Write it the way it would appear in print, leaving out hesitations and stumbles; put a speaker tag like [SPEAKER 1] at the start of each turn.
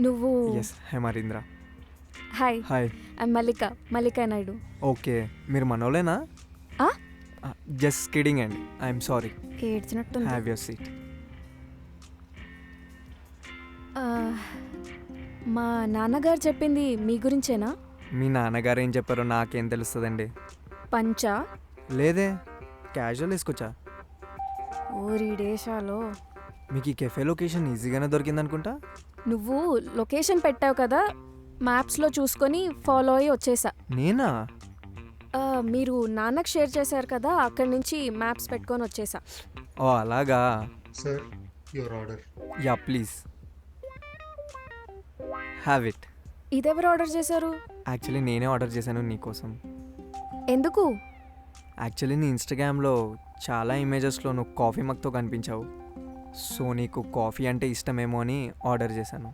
[SPEAKER 1] నువ్వు
[SPEAKER 2] ఎస్ హేమరీంద్ర.
[SPEAKER 1] Hi,
[SPEAKER 2] hi.
[SPEAKER 1] I'm Mallika Naidu.
[SPEAKER 2] Okay, మీరు మనోళ్ళేనా?
[SPEAKER 1] ఆ?
[SPEAKER 2] జస్ట్ కిడింగ్ అండి, ఐఎమ్ సారీ.
[SPEAKER 1] ఏడ్చినట్టుంది.
[SPEAKER 2] Have your seat.
[SPEAKER 1] ఆ, మా నాన్నగారు చెప్పింది మీ గురించేనా?
[SPEAKER 2] మీ నాన్నగారు ఏం చెప్పారో నాకేం తెలుస్తుందండి.
[SPEAKER 1] పంచా
[SPEAKER 2] లేదే, క్యాజువల్ వేసుకొచ్చా.
[SPEAKER 1] ఓరి డేషాలో.
[SPEAKER 2] మీకు ఈ కెఫే లొకేషన్ ఈజీగానే దొరికిందనుకుంటా.
[SPEAKER 1] నువ్వు లొకేషన్ పెట్టావు కదా, మ్యాప్స్లో చూసుకొని ఫాలో అయ్యి వచ్చేసా.
[SPEAKER 2] నేనా?
[SPEAKER 1] మీరు నాన్నకు షేర్ చేశారు కదా, అక్కడి నుంచి మ్యాప్స్ పెట్టుకొని వచ్చేసా.
[SPEAKER 2] ఓ అలాగా.
[SPEAKER 3] Sir, your order.
[SPEAKER 2] Yeah please have it.
[SPEAKER 1] ఇదెవరు ఆర్డర్ చేశారు?
[SPEAKER 2] యాక్చువల్లీ నేనే ఆర్డర్ చేశాను నీకోసం.
[SPEAKER 1] ఎందుకు?
[SPEAKER 2] యాక్చువల్లీ నీ ఇన్స్టాగ్రామ్లో చాలా ఇమేజెస్లో నువ్వు కాఫీ మగ్తో కనిపించావు. సో నీకు కాఫీ అంటే ఇష్టమేమో అని ఆర్డర్ చేశాను.